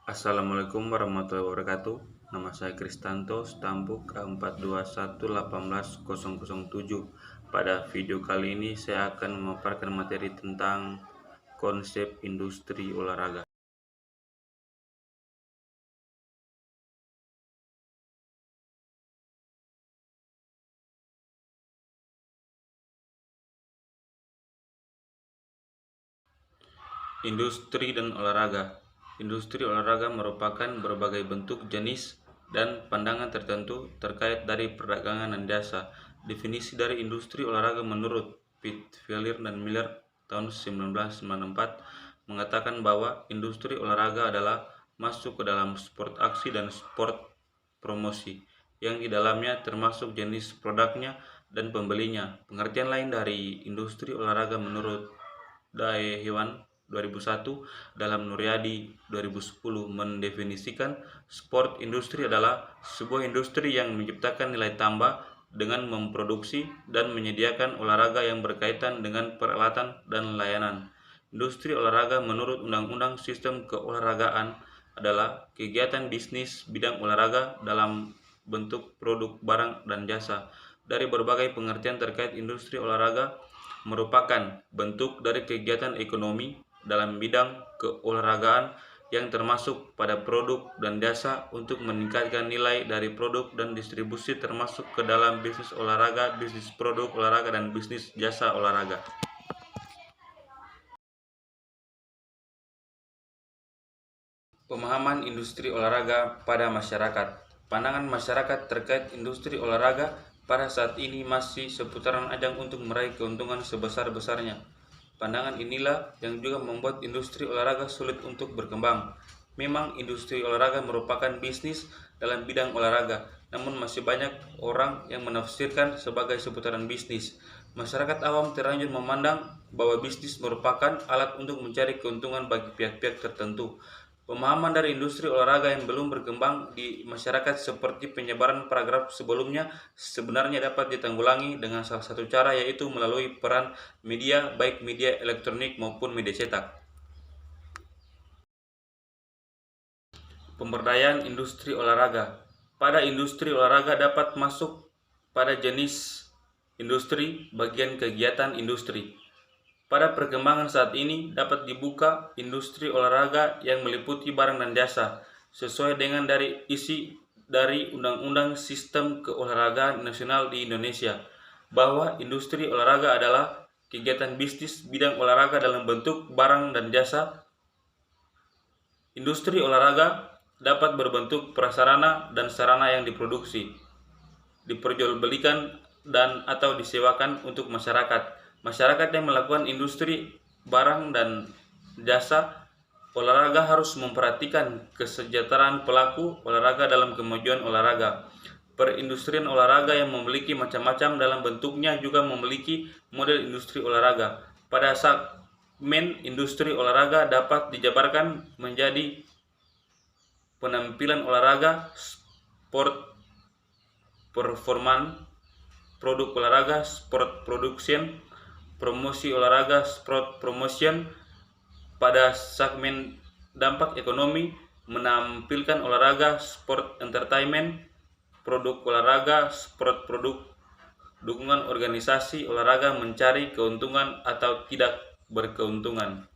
Assalamualaikum warahmatullahi wabarakatuh. Nama saya Kristanto, Stambuk K4218180007. Pada video kali ini saya akan memaparkan materi tentang konsep industri olahraga. Industri dan olahraga. Industri olahraga merupakan berbagai bentuk, jenis, dan pandangan tertentu terkait dari perdagangan dan jasa. Definisi dari industri olahraga menurut Pitfeller dan Miller tahun 1994 mengatakan bahwa industri olahraga adalah masuk ke dalam sport aksi dan sport promosi, yang di dalamnya termasuk jenis produknya dan pembelinya. Pengertian lain dari industri olahraga menurut Dae Hewan 2001 dalam Nuryadi 2010 mendefinisikan sport industri adalah sebuah industri yang menciptakan nilai tambah dengan memproduksi dan menyediakan olahraga yang berkaitan dengan peralatan dan layanan. Industri olahraga menurut Undang-Undang Sistem Keolahragaan adalah kegiatan bisnis bidang olahraga dalam bentuk produk, barang, dan jasa. Dari berbagai pengertian terkait industri olahraga merupakan bentuk dari kegiatan ekonomi dalam bidang keolahragaan yang termasuk pada produk dan jasa untuk meningkatkan nilai dari produk dan distribusi termasuk ke dalam bisnis olahraga, bisnis produk olahraga, dan bisnis jasa olahraga. Pemahaman industri olahraga pada masyarakat. Pandangan masyarakat terkait industri olahraga pada saat ini masih seputaran ajang untuk meraih keuntungan sebesar-besarnya. Pandangan inilah yang juga membuat industri olahraga sulit untuk berkembang. Memang industri olahraga merupakan bisnis dalam bidang olahraga, namun masih banyak orang yang menafsirkan sebagai seputaran bisnis. Masyarakat awam terlanjur memandang bahwa bisnis merupakan alat untuk mencari keuntungan bagi pihak-pihak tertentu. Pemahaman dari industri olahraga yang belum berkembang di masyarakat seperti penyebaran paragraf sebelumnya sebenarnya dapat ditanggulangi dengan salah satu cara, yaitu melalui peran media, baik media elektronik maupun media cetak. Pemberdayaan industri olahraga. Pada industri olahraga dapat masuk pada jenis industri, bagian kegiatan industri. Pada perkembangan saat ini dapat dibuka industri olahraga yang meliputi barang dan jasa sesuai dengan dari isi dari Undang-Undang Sistem Keolahragaan Nasional di Indonesia, bahwa industri olahraga adalah kegiatan bisnis bidang olahraga dalam bentuk barang dan jasa. Industri olahraga dapat berbentuk prasarana dan sarana yang diproduksi, diperjualbelikan, dan atau disewakan untuk masyarakat. Masyarakat yang melakukan industri barang dan jasa olahraga harus memperhatikan kesejahteraan pelaku olahraga dalam kemajuan olahraga. Perindustrian olahraga yang memiliki macam-macam dalam bentuknya juga memiliki model industri olahraga. Pada segmen industri olahraga dapat dijabarkan menjadi penampilan olahraga, sport performan, produk olahraga, sport production, promosi olahraga, sport promotion. Pada segmen dampak ekonomi menampilkan olahraga, sport entertainment, produk olahraga, sport produk, dukungan organisasi olahraga mencari keuntungan atau tidak berkeuntungan.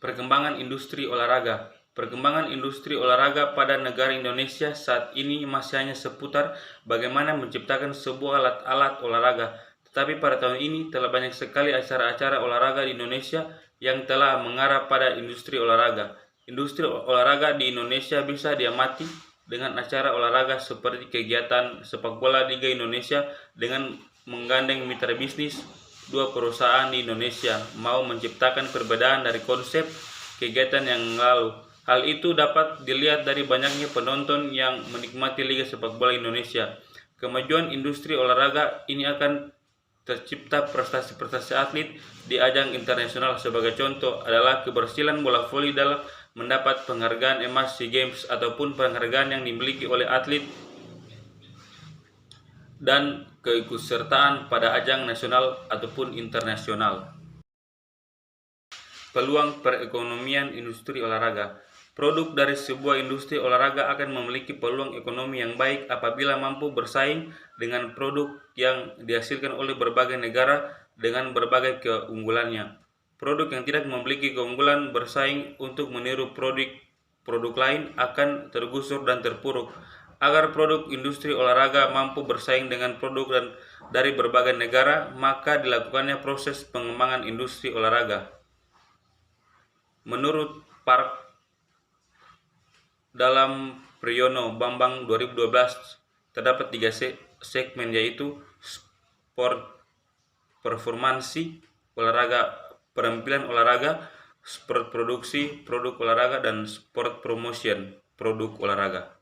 Perkembangan industri olahraga. Perkembangan industri olahraga pada negara Indonesia saat ini masih hanya seputar bagaimana menciptakan sebuah alat-alat olahraga. Tetapi pada tahun ini telah banyak sekali acara-acara olahraga di Indonesia yang telah mengarah pada industri olahraga. Industri olahraga di Indonesia bisa diamati dengan acara olahraga seperti kegiatan sepak bola Liga Indonesia dengan menggandeng mitra bisnis dua perusahaan di Indonesia mau menciptakan perbedaan dari konsep kegiatan yang lalu. Hal itu dapat dilihat dari banyaknya penonton yang menikmati Liga Sepak Bola Indonesia. Kemajuan industri olahraga ini akan tercipta prestasi-prestasi atlet di ajang internasional. Sebagai contoh adalah keberhasilan bola voli dalam mendapat penghargaan emas SEA Games ataupun penghargaan yang dimiliki oleh atlet dan keikutsertaan pada ajang nasional ataupun internasional. Peluang perekonomian industri olahraga. Produk dari sebuah industri olahraga akan memiliki peluang ekonomi yang baik apabila mampu bersaing dengan produk yang dihasilkan oleh berbagai negara dengan berbagai keunggulannya. Produk yang tidak memiliki keunggulan bersaing untuk meniru produk lain akan tergusur dan terpuruk. Agar produk industri olahraga mampu bersaing dengan produk dari berbagai negara, maka dilakukannya proses pengembangan industri olahraga. Menurut Park dalam Priyono Bambang 2012, terdapat 3 segmen, yaitu sport performansi, olahraga penampilan olahraga, sport produksi produk olahraga, dan sport promotion produk olahraga,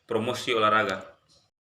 promosi olahraga.